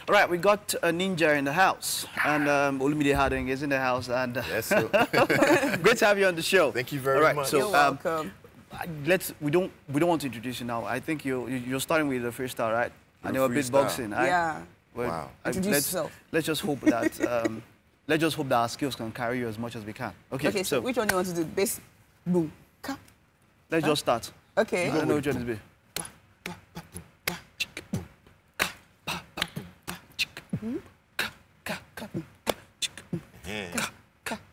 All right, we got a ninja in the house, and Olumide Harding is in the house, and yes, sir. great to have you on the show. Thank you very much. So, you're welcome. We don't want to introduce you now. I think you're starting with the freestyle, right? And you're beatboxing, right? Yeah. Well, wow. Introduce yourself. Let's just hope that let's just hope that our skills can carry you as much as we can. Okay. Okay. So which one do you want to do? Bass, boom, ka. Let's just start. Okay. I don't know which one is be.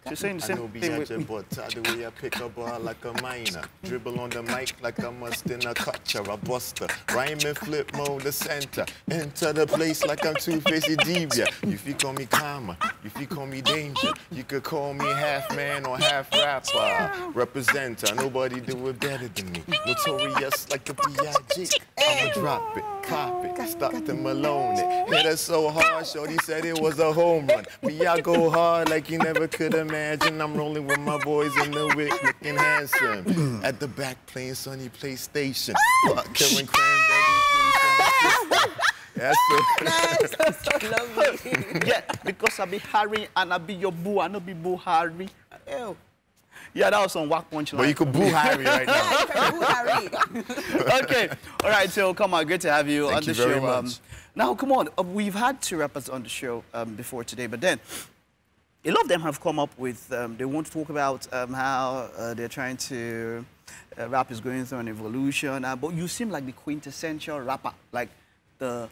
She's saying the same thing with me. But the way I pick a ball like a minor, dribble on the mic like I must in a catcher, a buster, rhyme and flip mode the center, enter the place like I'm Two-Face idibia. If you call me karma, if you call me danger, you could call me half man or half rapper, representer. Nobody do it better than me. Notorious like a B.I.G. I'ma drop it, pop it, start to Malone it. Hit her so hard, shorty said it was a home run. Me, I go hard like you never could imagine. I'm rolling with my boys in the whip, looking handsome. At the back playing Sunny PlayStation. Killing cranberry. That's so lovely. Yeah, because I be Harry and I be your boo, I no be boo Harry. Ew. Yeah, that was some whack punchline. But you could boo Harry right now. Yeah, you can boo Harry. Okay, all right, so come on, great to have you on the show. Thank you very much. Now, come on, we've had two rappers on the show before today, but then a lot of them have come up with, they want to talk about how they're trying to, rap is going through an evolution, but you seem like the quintessential rapper, like the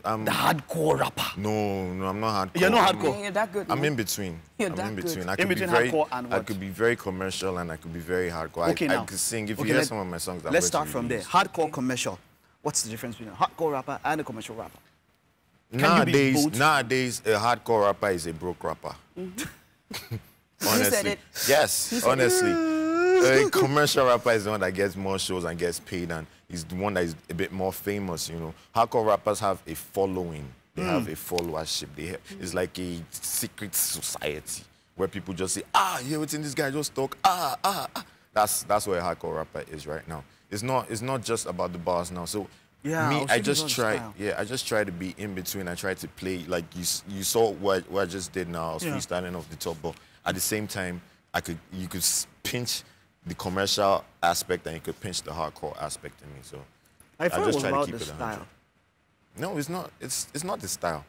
hardcore rapper. No, I'm not hardcore. You're not hardcore? Yeah, you're that good. I'm in between. You're I'm that in between. good. I could In between be very, hardcore and what? I could be very commercial and I could be very hardcore. Okay, now. I could sing. If you hear some of my songs, let's start from there. Hardcore, commercial. What's the difference between a hardcore rapper and a commercial rapper? Nowadays, a hardcore rapper is a broke rapper. Honestly. You said it. Yes, honestly. A commercial rapper is the one that gets more shows and gets paid, and is the one that is a bit more famous, you know. Hardcore rappers have a following. They have a followership. It's like a secret society where people just say, yeah, what's in this guy just talk, That's where a hardcore rapper is right now. It's not just about the bars now. So yeah, me, I just try to be in between. I try to play, like you saw what I just did now. I was freestyling off the top, but at the same time, you could pinch the commercial aspect and you could pinch the hardcore aspect in me. So I thought just it was try about to keep the it 100. style. No, it's not. It's not the style.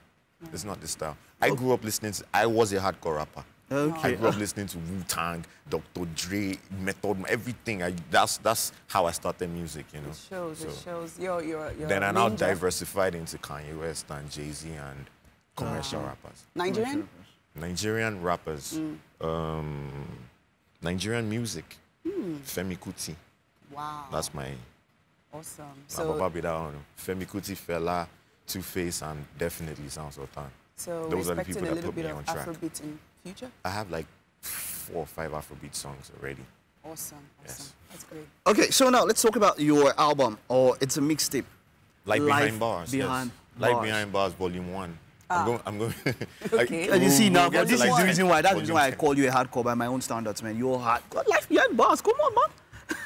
It's not the style. I grew up listening to. I was a hardcore rapper. Okay. I grew up listening to Wu-Tang, Dr. Dre, Method, everything. That's how I started music, you know. It shows. You're then I now diversified into Kanye West and Jay-Z and commercial rappers. Nigerian? Nigerian rappers. Nigerian music. Femi Kuti. Wow. That's my... Awesome. So, Femi Kuti, Fela, Two-Face, and definitely Sound Sultan. So those are the expecting people a that little put me bit of on track. Afrobeat in future? I have like 4 or 5 Afrobeat songs already. Awesome. Yes. That's great. Okay, so now let's talk about your album, or it's a mixtape. Life Behind Bars. Behind Bars. Life Bars. Behind Bars, Volume 1. I'm going. Okay. And you see now, we'll this is the reason why. That's the reason why I Volume call you a hardcore by my own standards, man. You're hardcore. Life behind bars. Come on, man.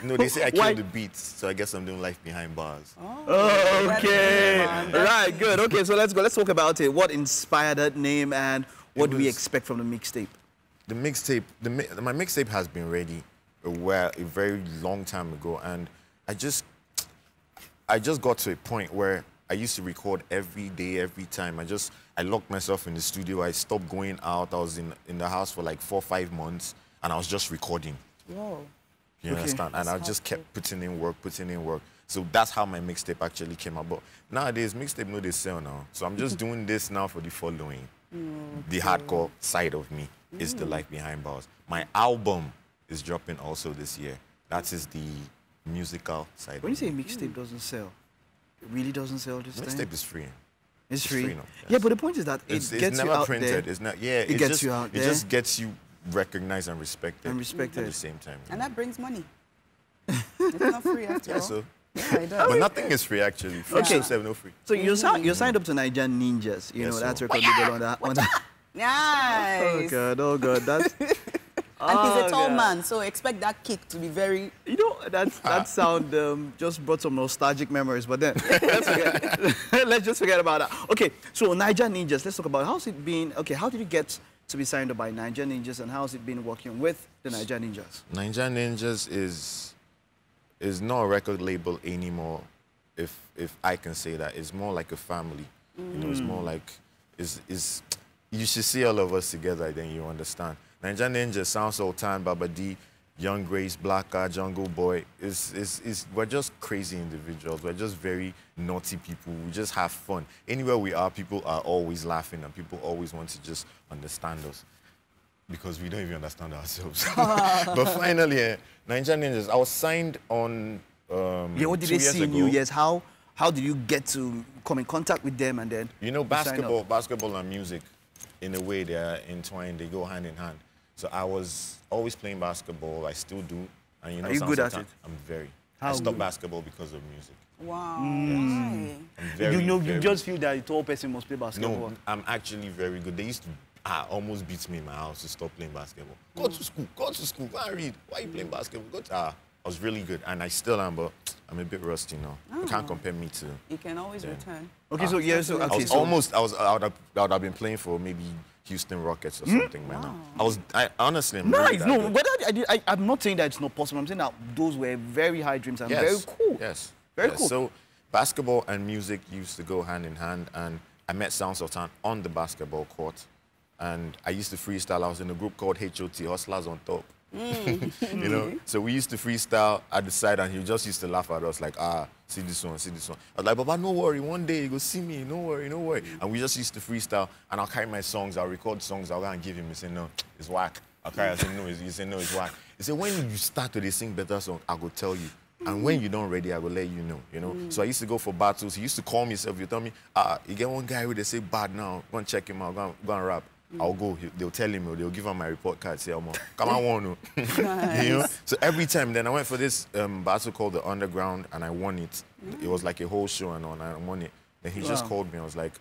No, they say I Why? killed the beats, so I guess I'm doing Life Behind Bars. Oh, okay. Right, good. Okay, so let's go. Let's talk about it. What inspired that name, and what do we expect from the mixtape? The mixtape, my mixtape has been ready a very long time ago, and I just got to a point where I used to record every day, every time. I locked myself in the studio. I stopped going out. I was in the house for like 4 or 5 months, and I was just recording. Whoa. You understand? And I just kept putting in work. So that's how my mixtape actually came out. But nowadays, mixtape no they sell now. So I'm just doing this now for the following. The hardcore side of me is the Life Behind Bars. My album is dropping also this year. That is the musical side. When you say mixtape doesn't sell, it really doesn't sell this time? Mixtape is free. It's free? now, yes. Yeah, but the point is that it gets you out printed. there. It's not. Yeah, it gets you out there. It just gets you recognized and respected. At the same time. And that brings money. It's not free after all. So. Yeah, it does. But nothing is free actually. Okay. No free. So you're signed up to Naija Ninjas. You know, that's record label on that. Nice. Oh God, that's... And he's a tall man, so expect that kick to be very... You know, that sound just brought some nostalgic memories, but then let's just forget about that. Okay, so Naija Ninjas, let's talk about how's it been. Okay, how did you get to be signed up by Naija Ninjas, and how's it been working with the Naija Ninjas? Naija Ninjas is not a record label anymore, if I can say that. It's more like a family. You know, it's more like, you should see all of us together, then you understand. Naija Ninjas, Sound Sultan, Baba D, Young Grace, Black Car, Jungle Boy, we're just crazy individuals. We're just very naughty people. We just have fun. Anywhere we are, people are always laughing, and people always want to just understand us, because we don't even understand ourselves. But finally, Naija Ninjas, I was signed on what did they see in you? Yes, how did you get to come in contact with them and then... You know, basketball and music, in a way, they are entwined. They go hand in hand. So I was always playing basketball. I still do. And you know, are you good at it? I'm very. I stopped basketball because of music. Wow. Why? I'm very, you just feel that a tall person must play basketball. No, I'm actually very good. They used to almost beat me in my house to stop playing basketball. Go to school, go and read. Why are you playing basketball? I was really good, and I still am, but I'm a bit rusty now. You can't compare me to... You can always return. Okay, so yeah, so... Okay, I would have been playing for maybe Houston Rockets or something, man. I honestly am nice. Really no, I'm not saying that it's not possible. I'm saying that those were very high dreams and very cool. Yes. Very cool. So basketball and music used to go hand in hand, and I met Sound Sultan on the basketball court, and I used to freestyle. I was in a group called HOT, Hustlers on Top. You know, so we used to freestyle at the side, and he just used to laugh at us like, see this one, see this one. I was like, Baba, no worry, one day you go see me, no worry, no worry. And we just used to freestyle, and I'll carry my songs, I'll record songs, I'll go and give him. He said, no, it's whack. I'll carry, I said, no, he said, no, it's whack. He said, when you start to sing better songs, I will tell you. And when you don't ready, I will let you know, you know. So I used to go for battles. He used to call me himself. You tell me, you get one guy who they say bad now, go and check him out, go and rap. I'll go. They'll tell him, or they'll give him my report card. Say, come on, nice. You know. So every time, then I went for this battle called the Underground, and I won it. It was like a whole show, and I won it. Then he just called me. I was like,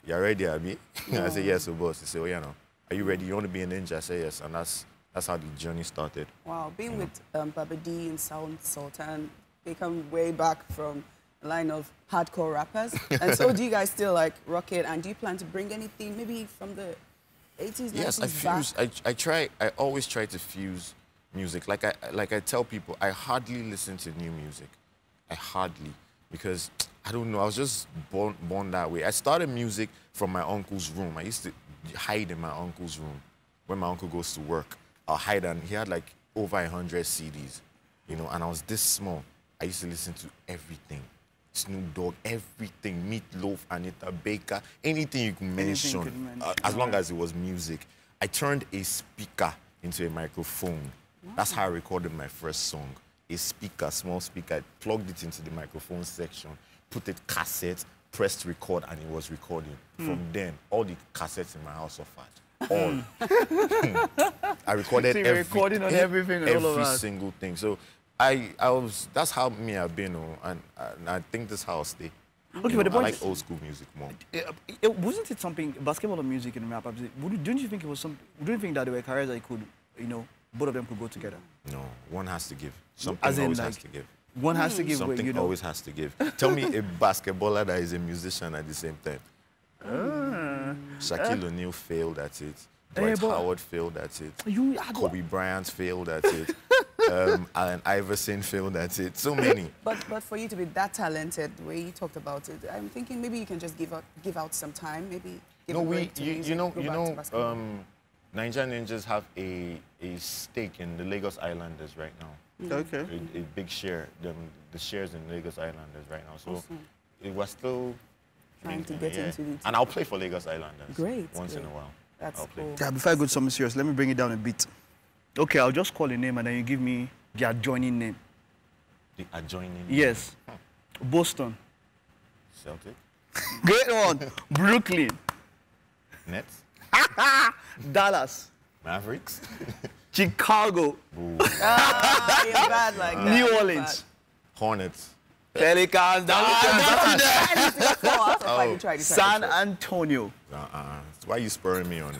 you ready, Abi? I said, yes, so boss. He said, yeah, no. Are you ready? You want to be a ninja? I said, yes. And that's how the journey started. Wow, being with Baba D and Sound Sultan, they come way back from a line of hardcore rappers. And so do you guys still like rock it? And do you plan to bring anything maybe from the 80s, 90s Yes, I fuse. I always try to fuse music. Like I tell people, I hardly listen to new music. I hardly, because I don't know, I was just born that way. I started music from my uncle's room. I used to hide in my uncle's room. When my uncle goes to work, I'll hide, and he had like over 100 CDs, you know, and I was this small. I used to listen to everything. Snoop Dogg, everything, Meatloaf, Anita Baker, anything you can mention, as long as it was music. I turned a speaker into a microphone. Wow. That's how I recorded my first song. A speaker, small speaker, I plugged it into the microphone section, put it cassette, pressed record, and it was recording. From then, all the cassettes in my house suffered. All. I recorded every single thing. So that's how me I've been, and I think that's how I'll stay. Okay, but I like old school music more. Wasn't it something, basketball and music and rap? Don't you think it was something? Don't you think that there were careers that could, you know, both of them could go together? No, one has to give. Something always has to give. One has to give. Something you know. Always has to give. Tell me a basketballer that is a musician at the same time. Shaquille O'Neal failed at it. Dwight Howard failed at it. Kobe Bryant failed at it. Allen Iverson failed at it. So many. But for you to be that talented, the way you talked about it, I'm thinking maybe you can just give out some time, maybe. Give you know, Naija Ninjas have a stake in the Lagos Islanders right now. Okay. A big share, the shares in Lagos Islanders right now. So it was still trying to get into it. And I'll play for Lagos Islanders. Great. Once in a while. That's cool. Yeah, before I go to something serious, let me bring it down a bit. Okay, I'll just call a name and then you give me the adjoining name. The adjoining name? Yes. Boston. Celtic. Great one. Brooklyn. Nets. Dallas. Mavericks. Chicago. You're bad like that. New Orleans. Hornets. Pelicans. San Antonio. Why are you spurring me on?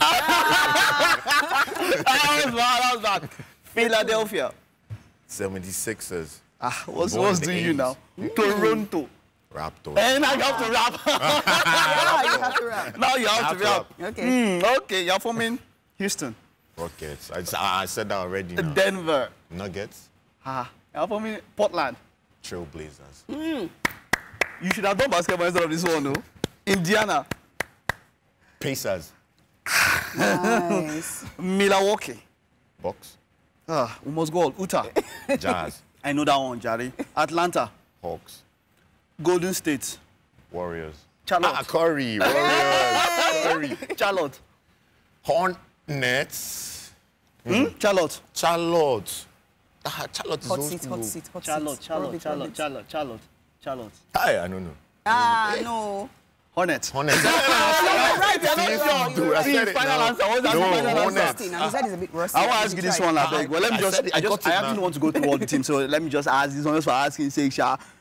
That was bad. Philadelphia. 76ers. What's doing you now? Toronto. Raptors. And now you have to rap. Yeah, you have to rap. Now you have to rap. Okay. Okay, you're forming Houston. Rockets. I said that already now. Denver. Nuggets. You're forming Portland. Trailblazers. You should have done basketball instead of this one, no? Indiana. Pacers. Nice. Milwaukee. Bucks. We must go. Utah. Jazz. I know that one, Jerry. Atlanta. Hawks. Golden State. Warriors. Charlotte. Curry. Warriors. Curry. Charlotte. Hornets. Charlotte. Charlotte. Charlotte is Hot old seat, school. hot seat, hot Charlotte. seat. Charlotte. I don't know. No. Hornets. Hornets. Right, you're not sure. I said it Final now. answer. What's that? No, Final answer. Hornets. He said it's a bit rusty. I want to ask you this one, I beg. Well, let me I just. said it, I got it I actually now. want to go through all the teams, so let me just ask this one just for asking sake.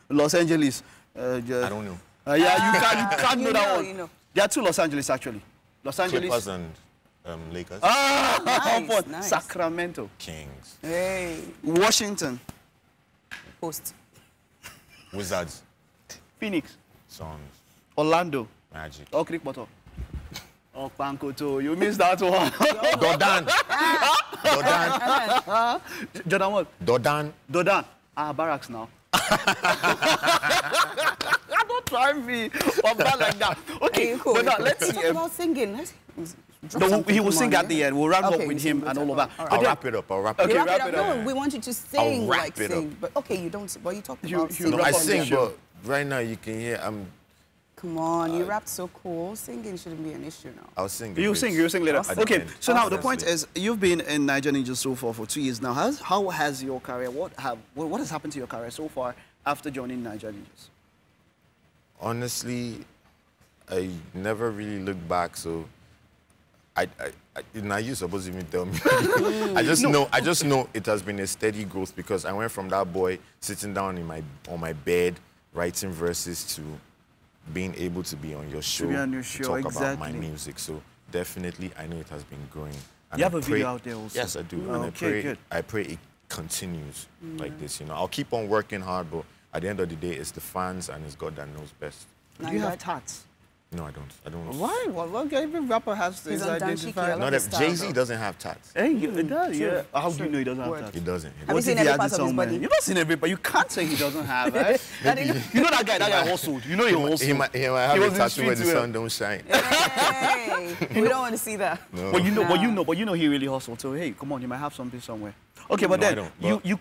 Los Angeles. I don't know. Yeah, you can't know that one. You know. There are two Los Angeles actually. Los Angeles. Clippers and Lakers. Nice, nice. Sacramento. Kings. Hey. Washington. Post. Wizards. Phoenix. Suns. Orlando. Magic. Oh, Creek Bottom. Oh, Pankoto. You missed that one. Dodan. Dodan. Jordan what? Dodan. Dodan. Barracks now. Don't try me. I'm bad like that. Okay, Cool. but now, let's see. Talk about singing. No, he will sing at the end. We'll round up with him and all of that. I'll wrap it up. Okay, You wrap it up. No, we want you to sing, wrap like it sing. up. But okay, you don't. But you talked You- about you singing. rap I on the sing, show. but right now you can hear Come on, you rapped so cool. Singing shouldn't be an issue now. I'll sing. You'll sing later. At the Okay, end. so now the That's point it. is, you've been in Naija Ninjas so far for 2 years now. How has your career, what has happened to your career so far after joining Naija Ninjas? Honestly, I never really looked back, so now you're supposed to even tell me. I just know it has been a steady growth because I went from that boy sitting down on my bed writing verses to being able to be on your show, be on your show, talk about my exactly. music. So definitely, I know it has been growing. And You have I a video out there also? Yes, I do. And Okay, good. I pray it continues like this. You know, I'll keep on working hard, but at the end of the day, it's the fans and it's God that knows best. Do you have tats? No, I don't. I don't. Why? Well, every rapper has He's to on identify. Danchiki, I Not his that style, Jay-Z though. doesn't have tats. Hey, it does, True, yeah. How do true. you know he doesn't have Word. tats? He doesn't. Have you What seen if he every has part it of his somewhere? body? You've not seen every, but you can't say he doesn't have, eh? You know that guy hustled. You know he hustled. He might have was a in the tattoo where the streets, sun don't shine. Hey, we don't want to see that. No. But you know he really hustled. So hey, come on, you might have something somewhere. Okay, but No, I then don't, you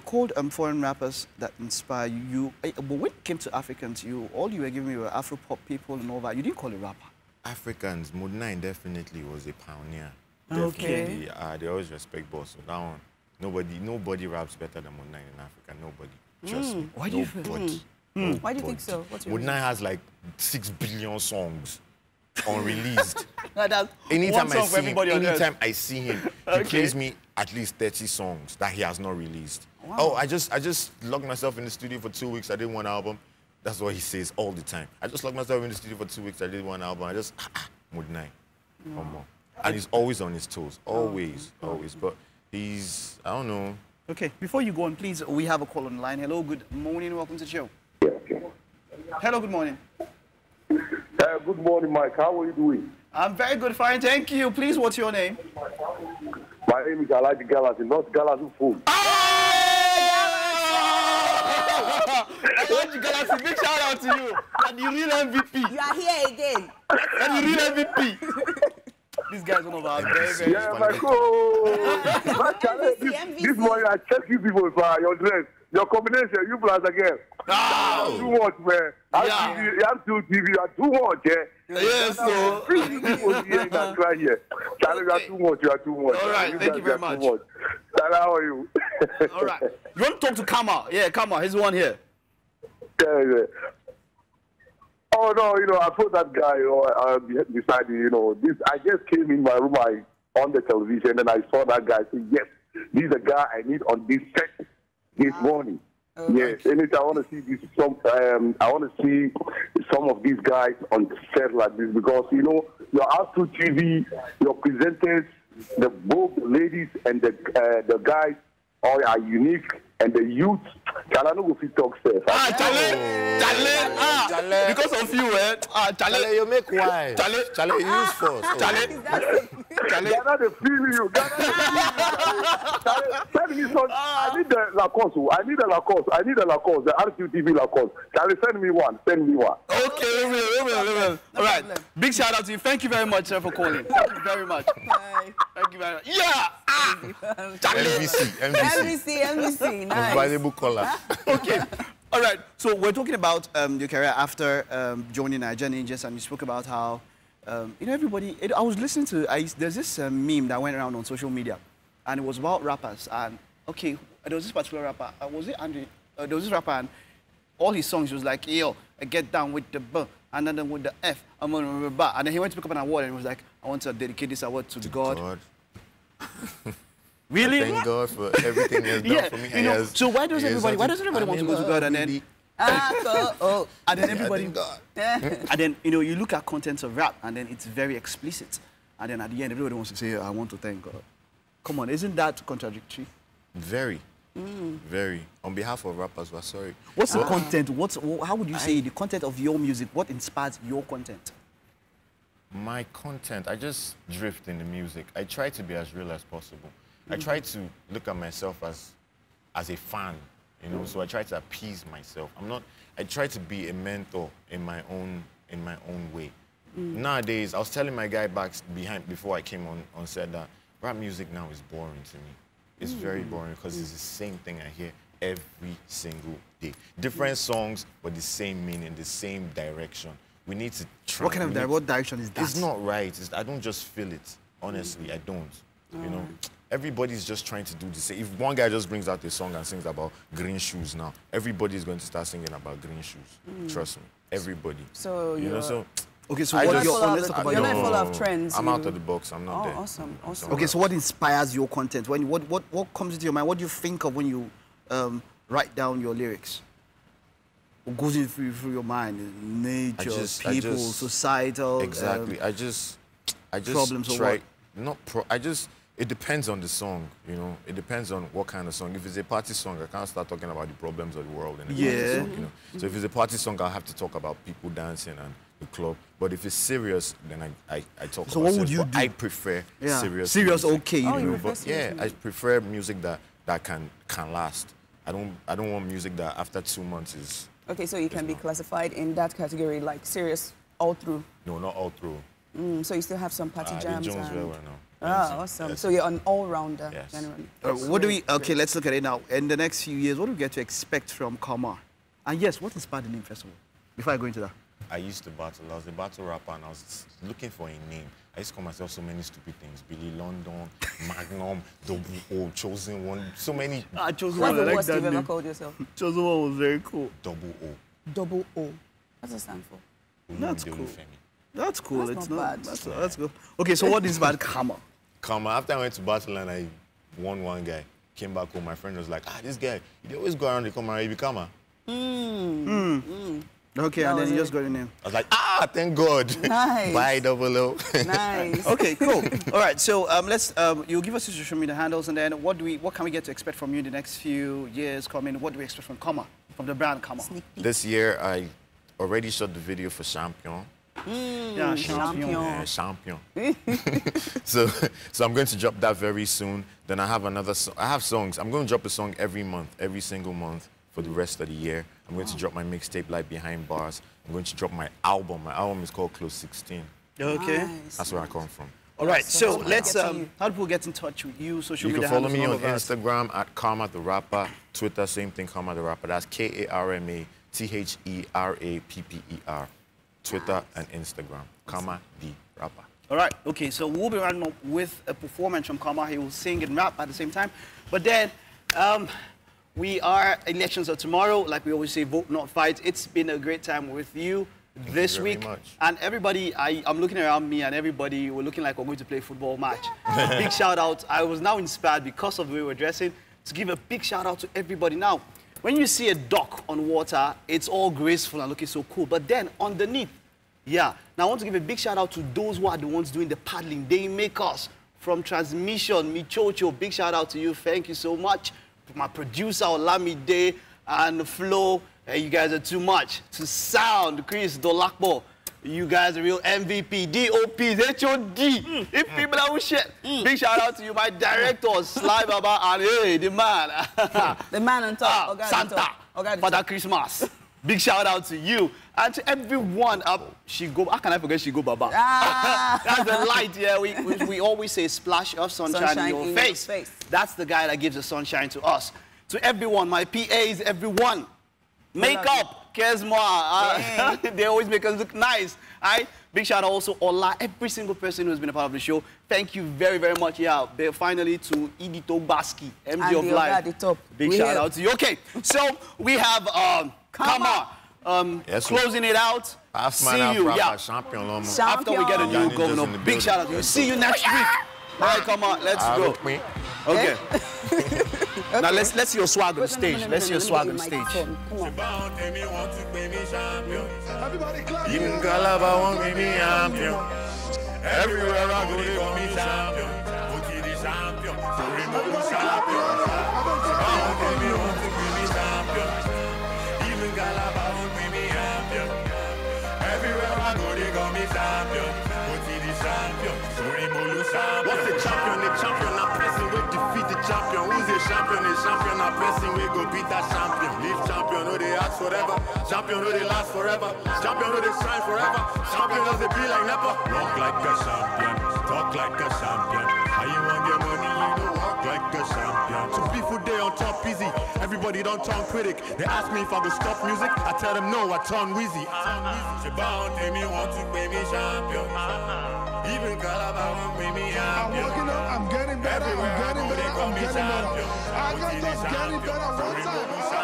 called foreign rappers that inspire you. But when it came to Africans, all you were giving me were Afro pop people and all that. You didn't call it rapper. Africans, Mood 9 definitely was a pioneer. Okay. Definitely. They always respect boss. So that one, nobody raps better than Mood 9 in Africa. Nobody. Trust me. Why do you feel- Nobody. Why do you think so? What's your Mood reason? 9 has like 6 billion songs unreleased. That's Anytime one song for everybody on earth. I see him, he plays me at least 30 songs that he has not released. Wow. Oh, I just locked myself in the studio for 2 weeks. I did one album. That's what he says all the time. I just locked myself in the studio for 2 weeks. I did one album. I just Mood 9. Wow. And he's always on his toes. Always. But he's, I don't know. Okay, before you go on, please, we have a call on the line. Hello, good morning. Welcome to the show. Hello, good morning. Good morning, Mike. How are you doing? I'm very good, fine. Thank you. Please, what's your name? My name is Alaji Galasi, not Galasu Food. Alaji Galasi, big shout out to you. And the real MVP. You are here again. And the real MVP. This guy's one of our very Yeah, my cool. MVP. This morning I checked you people for your dress. Your combination, you plus again. Too much, man. You have to TV, you are too much, yeah? Yes, so. People here that cry here. Charlie, you are too much, you are too much. All right, thank you very much. Charlie, how are you? All right. You want to talk to Kamal? Yeah, Kamal, he's the one here. Yeah. Oh, no, I put that guy, beside you, this. I just came in my room, on the television, and I saw that guy say, yes, this is a guy I need on this set this morning. Yes, anytime I want to see this. I want to see some of these guys on set like this because you know your Astro TV, your presenters, both the ladies and the guys all are unique, and the youth. Chale, no go fit talk self. Chale, because of you, Chale, you make wine. Chale, you use force. Chale. Ghana, they feel you. Ghana, send me some. I need the Lacoste. I need the Lacoste. The RTV Lacoste. Chale, send me one. Okay, Level. All right. Big shout out to you. Thank you very much for calling. Thank you very much. Bye. Thank you very much. Yeah. MVC. Nice. Valuable caller. Okay. All right. So we're talking about your career after joining Naija Ninjas, and you spoke about how you know everybody. I was listening to. There's this meme that went around on social media, and it was about rappers. And okay, there was this particular rapper. Was it Andrew? There was this rapper, and all his songs was like, "Yo, I get down with the B, and then with the F, I'm on ba." And then he went to pick up an award, and he was like, "I want to dedicate this award to God." Really? Thank God for everything He has done for me. You know, so why doesn't everybody want to go to God and then and then everybody and then you know you look at contents of rap and then it's very explicit and then at the end everybody wants to say I want to thank God. Come on, isn't that contradictory? Very. Very. On behalf of rappers, we're sorry. What's the content? How would you say the content of your music? What inspires your content? My content, I just drift in the music. I try to be as real as possible. I try to look at myself as a fan, you know. So I try to appease myself. I try to be a mentor in my own way. Nowadays, I was telling my guy before I came on said that rap music now is boring to me. It's very boring because it's the same thing I hear every single day. Different songs, but the same meaning, the same direction. We need to try. What direction is that? It's not right. I don't just feel it. Honestly, I don't. You know, everybody's just trying to do the same. If one guy just brings out a song and sings about green shoes now, everybody's going to start singing about green shoes. Trust me, everybody. So you know, so okay. So what let's talk about you're not full of trends. I'm out of the box. I'm not there. Awesome. Okay, so what inspires your content? What comes into your mind? What do you think of when you write down your lyrics? What goes through your mind? Nature, people, societal. Exactly. I just problems try. It depends on the song, you know. It depends on what kind of song. If it's a party song, I can't start talking about the problems of the world in a party song, you know. So if it's a party song, I'll have to talk about people dancing and the club. But if it's serious, then I talk so about what would you do? I prefer serious music. Okay, you know. But yeah, I prefer music that can last. I don't want music that after 2 months is. Okay, so you can be classified in that category, like serious all through. No, not all through. So you still have some party jams. Jones very well now. Awesome. Yes. So you're an all-rounder, generally. What do we? Okay, let's look at it now. In the next few years, what do we get to expect from Kamal? And yes, what inspired the name first of all? Before I go into that. I used to battle. I was a battle rapper, and I was looking for a name. I used to call myself so many stupid things: Billy London, Magnum, Double O, Chosen One, so many. Chosen One. What's the worst you've ever called yourself? Chosen One was very cool. Double O. Double O. What's that stand for? That's cool. That's cool. That's not bad. That's good. Okay, so what is bad Kamal? Kamal. After I went to battle and I won one guy, came back home, my friend was like, this guy, he always go around, they come around, he become a. Okay, and then you just got your name. I was like, thank God. Nice. Bye, Double O. Nice. Okay, cool. All right, so let's you give us your social media handles, and then what can we get to expect from you in the next few years coming? What do we expect from Kamal, from the brand Kamal? This year, I already shot the video for Shaampion. Yeah, Shaampion. So I'm going to drop that very soon. Then I have I have songs. I'm going to drop a song every month, every single month for the rest of the year. I'm going to drop my mixtape, Like Behind Bars. I'm going to drop my album. My album is called Close 16. Okay. Nice. That's where I come from. All right, so let's, how do people get in touch with you, social media? You can follow me on Instagram at Karma the Rapper, Twitter, same thing, Karma the Rapper. That's KARMATHERAPPER. Twitter and Instagram, Karma the Rapper. All right, okay, so we'll be running up with a performance from Kamal. He will sing and rap at the same time. But then, elections are tomorrow. Like we always say, vote, not fight. It's been a great time with you this week. And everybody, I'm looking around me and everybody, we're looking like we're going to play a football match. Big shout out. I was now inspired because of the way we're dressing to give a big shout out to everybody. Now, when you see a duck on water, it's all graceful and looking so cool. But then underneath, yeah. Now I want to give a big shout out to those who are the ones doing the paddling. They make us. From transmission, Michocho, big shout out to you. Thank you so much. My producer, Olamide, and Flo, you guys are too much. To sound, Chris Dolakbo, you guys are real MVP. DOPs, HOD, if people are shit. Big shout out to you, my directors, Sly Baba, and hey, the man. The man on top. Santa, Father Christmas. Big shout out to you and to everyone. How can I forget Shigo Baba? That's the light, yeah. We always say splash of sunshine in your face. That's the guy that gives the sunshine to us. To everyone, my PAs, everyone. Makeup, cares more. They always make us look nice. Right? Big shout out also Ola, every single person who's been a part of the show. Thank you very, very much. Yeah, finally to Idito Baski, MD of Life. Big shout out to you. Okay, so we have Kamal. Yes, closing it out. See you. Yeah. After we get a new governor, big shout out to you. See you next week. All right, come on, let's go. Okay. Now let's see your swag on the stage. Let's see your swag on the stage. Even Calabar won't give me champion. Everywhere I go, they call me champion. Otidi champion, Remove champion. Baby want to give me champion. Even Calabar won't give me champion. Everywhere I go, they call me champion. Otidi champion, Remove champion. What's the champion? The champion, I'm pressing, we defeat the champion. Who's the champion? The champion, I'm pressing, we go beat that champion. Leave champion, no they ask forever. Champion, no they last forever. Champion, no they shine forever. Champion, does they be like never. Walk like a champion, talk like a champion. How you want your money, you know, walk like a champion. So people they on top easy, everybody don't turn critic. They ask me if I go stop music, I tell them no, I turn wheezy. She bound me want to pay me champion. Even Calabar won't pay me champion. I'm working up, I'm getting better, I'm getting better, I'm getting better. I got just getting better one time.